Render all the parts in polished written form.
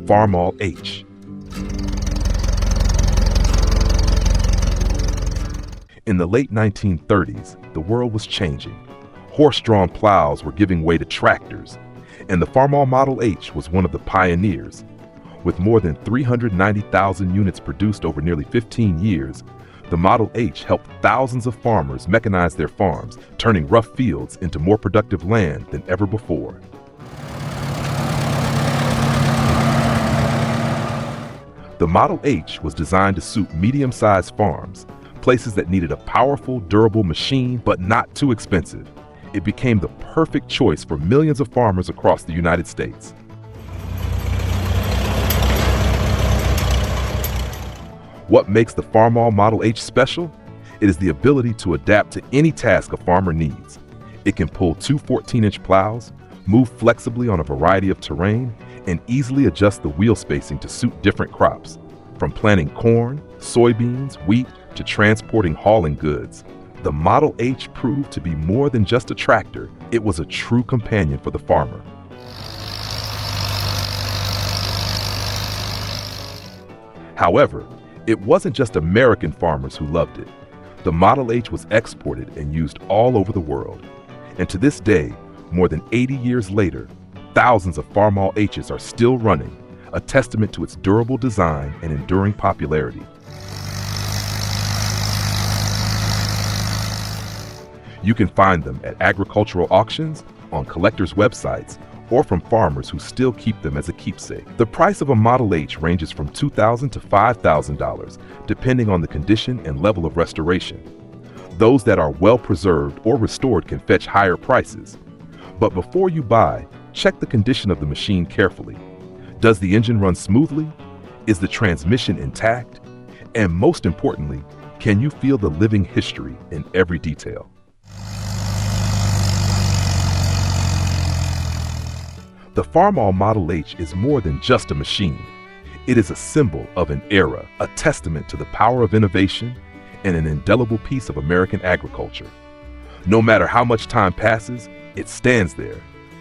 Farmall H. In the late 1930s, the world was changing. Horse-drawn plows were giving way to tractors, and the Farmall Model H was one of the pioneers. With more than 390,000 units produced over nearly 15 years, the Model H helped thousands of farmers mechanize their farms, turning rough fields into more productive land than ever before. The Model H was designed to suit medium-sized farms, places that needed a powerful, durable machine, but not too expensive. It became the perfect choice for millions of farmers across the United States. What makes the Farmall Model H special? It is the ability to adapt to any task a farmer needs. It can pull two 14-inch plows, move flexibly on a variety of terrain, and easily adjust the wheel spacing to suit different crops, from planting corn, soybeans, wheat, to transporting hauling goods. The Model H proved to be more than just a tractor. It was a true companion for the farmer. However, it wasn't just American farmers who loved it. The Model H was exported and used all over the world. And to this day, more than 80 years later, thousands of Farmall H's are still running, a testament to its durable design and enduring popularity. You can find them at agricultural auctions, on collectors' websites, or from farmers who still keep them as a keepsake. The price of a Model H ranges from $2,000 to $5,000, depending on the condition and level of restoration. Those that are well preserved or restored can fetch higher prices. But before you buy, check the condition of the machine carefully. Does the engine run smoothly? Is the transmission intact? And most importantly, can you feel the living history in every detail? The Farmall Model H is more than just a machine. It is a symbol of an era, a testament to the power of innovation, and an indelible piece of American agriculture. No matter how much time passes, it stands there,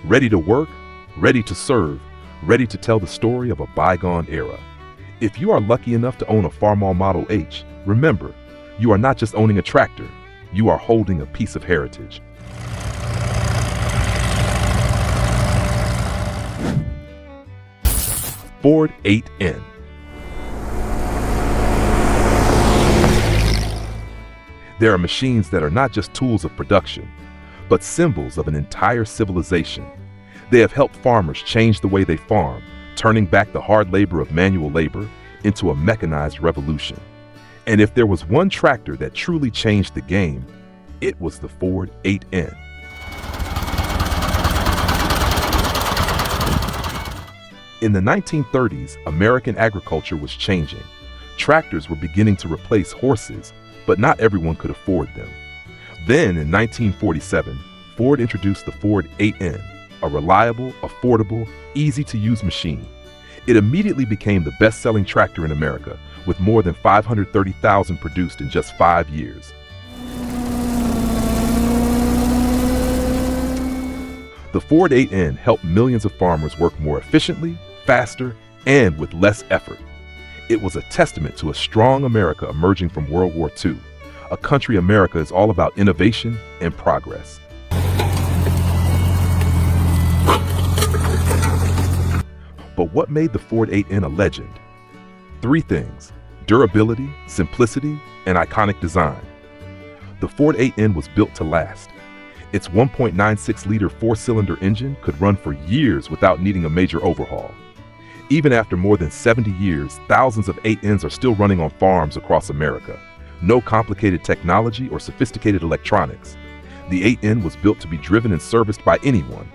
ready to work, ready to serve, ready to tell the story of a bygone era. If you are lucky enough to own a Farmall Model H, remember, you are not just owning a tractor, you are holding a piece of heritage. Ford 8N. There are machines that are not just tools of production, but symbols of an entire civilization. They have helped farmers change the way they farm, turning back the hard labor of manual labor into a mechanized revolution. And if there was one tractor that truly changed the game, it was the Ford 8N. In the 1930s, American agriculture was changing. Tractors were beginning to replace horses, but not everyone could afford them. Then, in 1947, Ford introduced the Ford 8N, a reliable, affordable, easy-to-use machine. It immediately became the best-selling tractor in America, with more than 530,000 produced in just 5 years. The Ford 8N helped millions of farmers work more efficiently, faster, and with less effort. It was a testament to a strong America emerging from World War II, a country America is all about innovation and progress. But what made the Ford 8N a legend? 3 things: durability, simplicity, and iconic design. The Ford 8N was built to last. Its 1.96-liter 4-cylinder engine could run for years without needing a major overhaul. Even after more than 70 years, thousands of 8Ns are still running on farms across America. No complicated technology or sophisticated electronics. The 8N was built to be driven and serviced by anyone.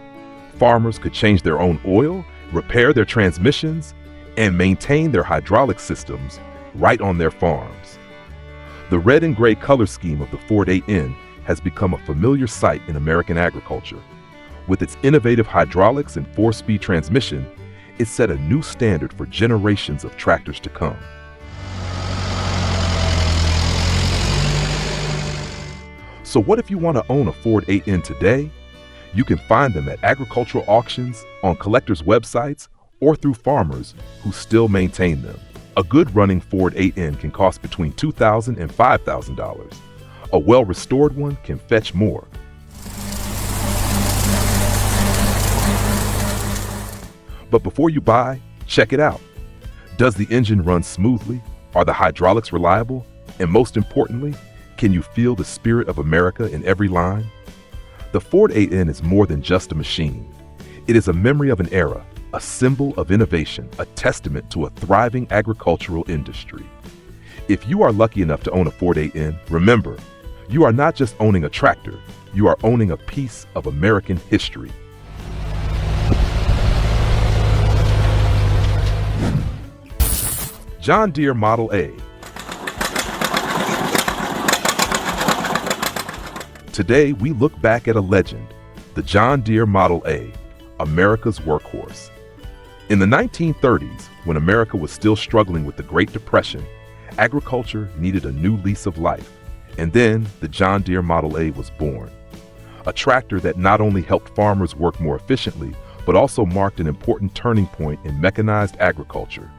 Farmers could change their own oil, repair their transmissions, and maintain their hydraulic systems right on their farms. The red and gray color scheme of the Ford 8N has become a familiar sight in American agriculture. With its innovative hydraulics and 4-speed transmission, it set a new standard for generations of tractors to come. So what if you want to own a Ford 8N today? You can find them at agricultural auctions, on collectors' websites, or through farmers who still maintain them. A good running Ford 8N can cost between $2,000 and $5,000. A well-restored one can fetch more. But before you buy, check it out. Does the engine run smoothly? Are the hydraulics reliable? And most importantly, can you feel the spirit of America in every line? The Ford 8N is more than just a machine. It is a memory of an era, a symbol of innovation, a testament to a thriving agricultural industry. If you are lucky enough to own a Ford 8N, remember, you are not just owning a tractor, you are owning a piece of American history. John Deere Model A. Today, we look back at a legend, the John Deere Model A, America's workhorse. In the 1930s, when America was still struggling with the Great Depression, agriculture needed a new lease of life. And then the John Deere Model A was born. A tractor that not only helped farmers work more efficiently, but also marked an important turning point in mechanized agriculture.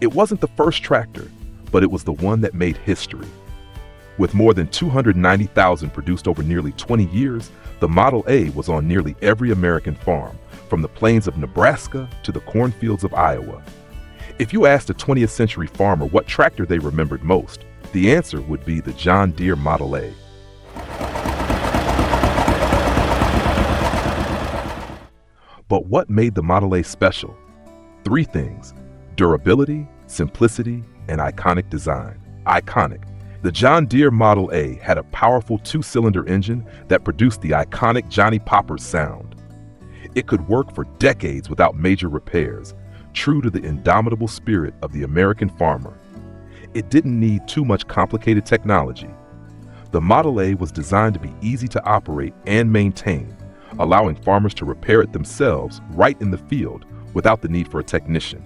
It wasn't the first tractor, but it was the one that made history. With more than 290,000 produced over nearly 20 years, the Model A was on nearly every American farm, from the plains of Nebraska to the cornfields of Iowa. If you asked a 20th century farmer what tractor they remembered most, the answer would be the John Deere Model A. But what made the Model A special? Three things: durability, simplicity, and iconic design. Iconic. The John Deere Model A had a powerful two-cylinder engine that produced the iconic Johnny Popper's sound. It could work for decades without major repairs, true to the indomitable spirit of the American farmer. It didn't need too much complicated technology. The Model A was designed to be easy to operate and maintain, allowing farmers to repair it themselves right in the field without the need for a technician.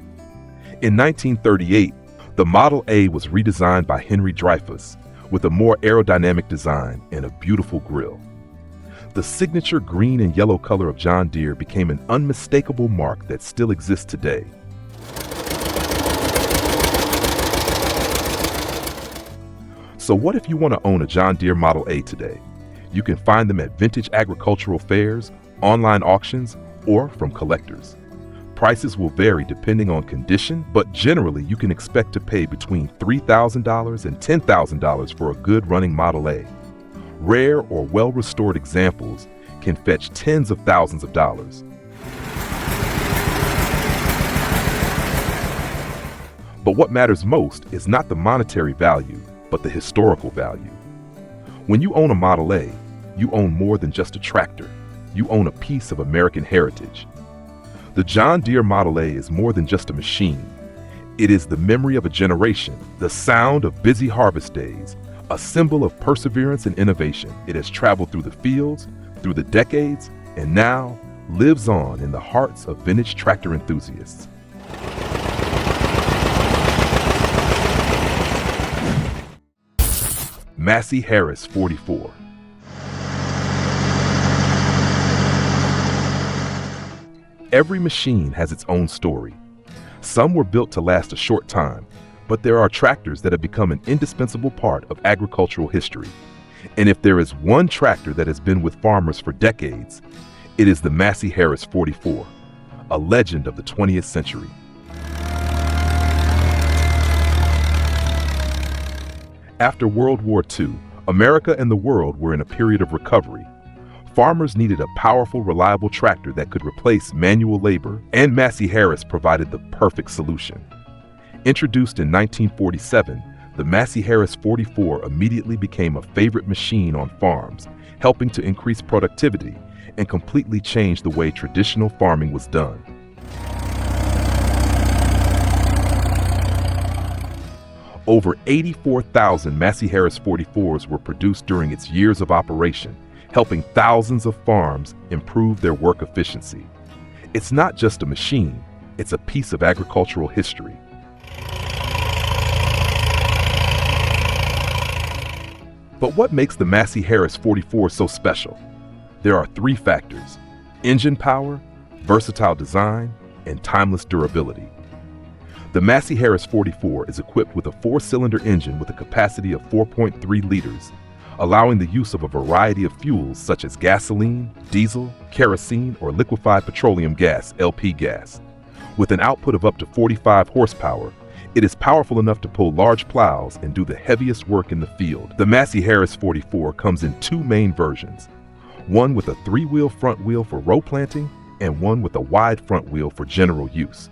In 1938, the Model A was redesigned by Henry Dreyfuss with a more aerodynamic design and a beautiful grille. The signature green and yellow color of John Deere became an unmistakable mark that still exists today. So what if you want to own a John Deere Model A today? You can find them at vintage agricultural fairs, online auctions, or from collectors. Prices will vary depending on condition, but generally you can expect to pay between $3,000 and $10,000 for a good running Model A. Rare or well-restored examples can fetch tens of thousands of dollars. But what matters most is not the monetary value, but the historical value. When you own a Model A, you own more than just a tractor. You own a piece of American heritage. The John Deere Model A is more than just a machine. It is the memory of a generation, the sound of busy harvest days, a symbol of perseverance and innovation. It has traveled through the fields, through the decades, and now lives on in the hearts of vintage tractor enthusiasts. Massey-Harris 44. Every machine has its own story. Some were built to last a short time, but there are tractors that have become an indispensable part of agricultural history. And if there is one tractor that has been with farmers for decades, it is the Massey-Harris 44, a legend of the 20th century. After World War II, America and the world were in a period of recovery. Farmers needed a powerful, reliable tractor that could replace manual labor, and Massey-Harris provided the perfect solution. Introduced in 1947, the Massey-Harris 44 immediately became a favorite machine on farms, helping to increase productivity and completely change the way traditional farming was done. Over 84,000 Massey-Harris 44s were produced during its years of operation, helping thousands of farms improve their work efficiency. It's not just a machine, it's a piece of agricultural history. But what makes the Massey-Harris 44 so special? There are three factors: engine power, versatile design, and timeless durability. The Massey-Harris 44 is equipped with a four-cylinder engine with a capacity of 4.3 liters, allowing the use of a variety of fuels such as gasoline, diesel, kerosene, or liquefied petroleum gas, LP gas. With an output of up to 45 horsepower, it is powerful enough to pull large plows and do the heaviest work in the field. The Massey-Harris 44 comes in two main versions, one with a three-wheel front wheel for row planting and one with a wide front wheel for general use.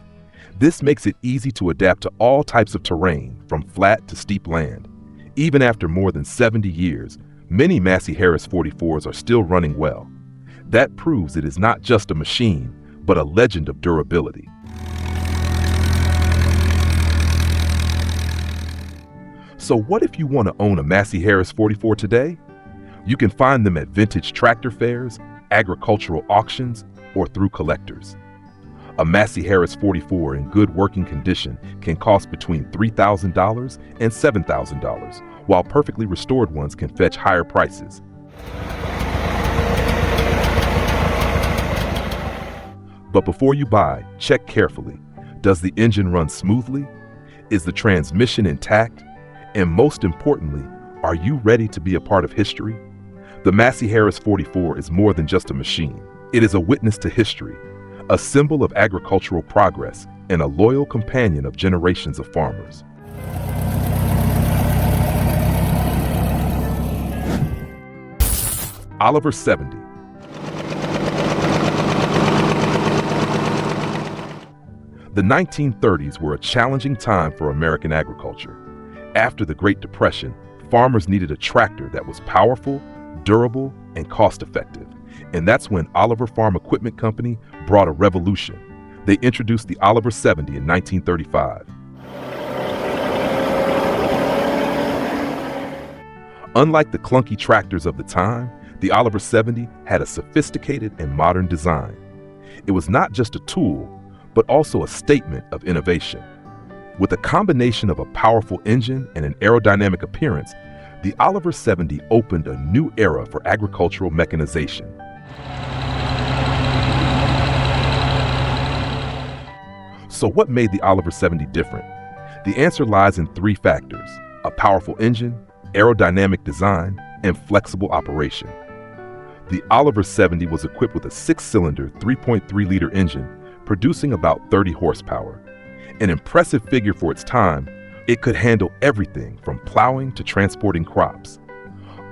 This makes it easy to adapt to all types of terrain, from flat to steep land. Even after more than 70 years, many Massey-Harris 44s are still running well. That proves it is not just a machine, but a legend of durability. So what if you want to own a Massey-Harris 44 today? You can find them at vintage tractor fairs, agricultural auctions, or through collectors. A Massey-Harris 44 in good working condition can cost between $3,000 and $7,000, while perfectly restored ones can fetch higher prices. But before you buy, check carefully. Does the engine run smoothly? Is the transmission intact? And most importantly, are you ready to be a part of history? The Massey-Harris 44 is more than just a machine. It is a witness to history, a symbol of agricultural progress, and a loyal companion of generations of farmers. Oliver 70. The 1930s were a challenging time for American agriculture. After the Great Depression, farmers needed a tractor that was powerful, durable, and cost-effective. And that's when Oliver Farm Equipment Company brought a revolution. They introduced the Oliver 70 in 1935. Unlike the clunky tractors of the time, the Oliver 70 had a sophisticated and modern design. It was not just a tool, but also a statement of innovation. With a combination of a powerful engine and an aerodynamic appearance, the Oliver 70 opened a new era for agricultural mechanization. So what made the Oliver 70 different? The answer lies in three factors: a powerful engine, aerodynamic design, and flexible operation. The Oliver 70 was equipped with a six-cylinder, 3.3-liter engine, producing about 30 horsepower. An impressive figure for its time, it could handle everything from plowing to transporting crops.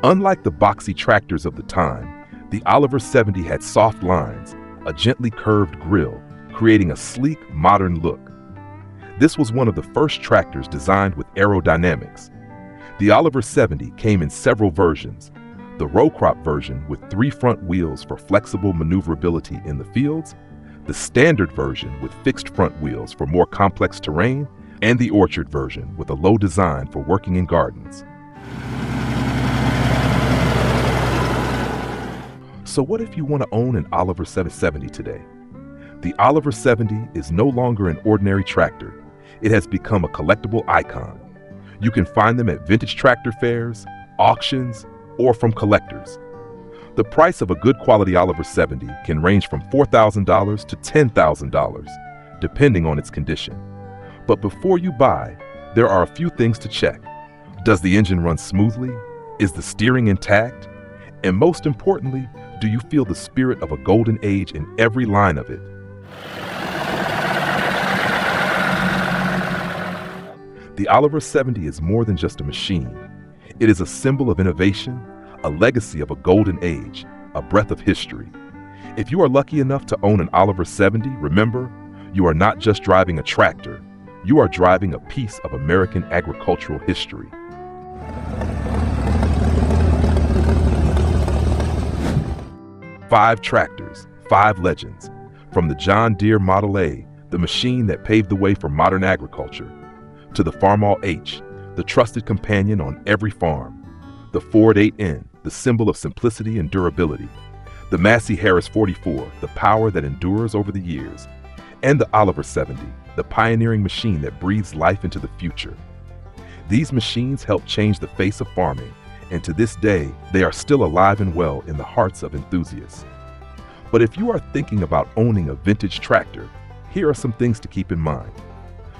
Unlike the boxy tractors of the time, the Oliver 70 had soft lines, a gently curved grille, creating a sleek, modern look. This was one of the first tractors designed with aerodynamics. The Oliver 70 came in several versions: the row crop version with 3 front wheels for flexible maneuverability in the fields, the standard version with fixed front wheels for more complex terrain, and the orchard version with a low design for working in gardens. So what if you want to own an Oliver 70 today? The Oliver 70 is no longer an ordinary tractor. It has become a collectible icon. You can find them at vintage tractor fairs, auctions, or from collectors. The price of a good quality Oliver 70 can range from $4,000 to $10,000, depending on its condition. But before you buy, there are a few things to check. Does the engine run smoothly? Is the steering intact? And most importantly, do you feel the spirit of a golden age in every line of it? The Oliver 70 is more than just a machine. It is a symbol of innovation, a legacy of a golden age, a breath of history. If you are lucky enough to own an Oliver 70, remember, you are not just driving a tractor, you are driving a piece of American agricultural history. Five tractors, 5 legends. From the John Deere Model A, the machine that paved the way for modern agriculture, to the Farmall H, the trusted companion on every farm, the Ford 8N, the symbol of simplicity and durability, the Massey-Harris 44, the power that endures over the years, and the Oliver 70, the pioneering machine that breathes life into the future. These machines helped change the face of farming, and to this day, they are still alive and well in the hearts of enthusiasts. But if you are thinking about owning a vintage tractor, here are some things to keep in mind.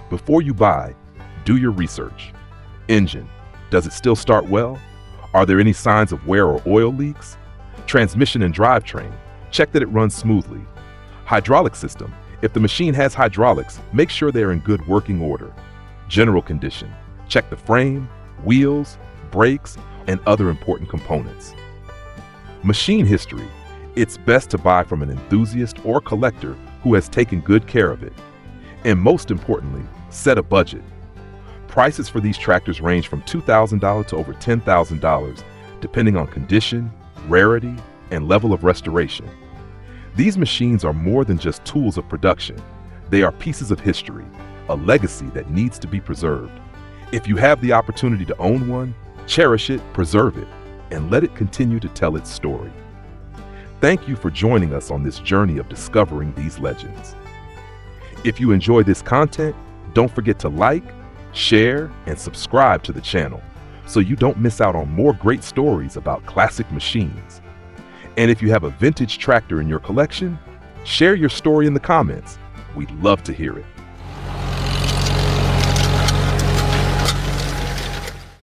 Before you buy, do your research. Engine, does it still start well? Are there any signs of wear or oil leaks? Transmission and drivetrain, check that it runs smoothly. Hydraulic system, if the machine has hydraulics, make sure they are in good working order. General condition, check the frame, wheels, brakes, and other important components. Machine history, it's best to buy from an enthusiast or collector who has taken good care of it. And most importantly, set a budget. Prices for these tractors range from $2,000 to over $10,000, depending on condition, rarity, and level of restoration. These machines are more than just tools of production. They are pieces of history, a legacy that needs to be preserved. If you have the opportunity to own one, cherish it, preserve it, and let it continue to tell its story. Thank you for joining us on this journey of discovering these legends. If you enjoy this content, don't forget to like, share, and subscribe to the channel so you don't miss out on more great stories about classic machines. And if you have a vintage tractor in your collection, share your story in the comments. We'd love to hear it.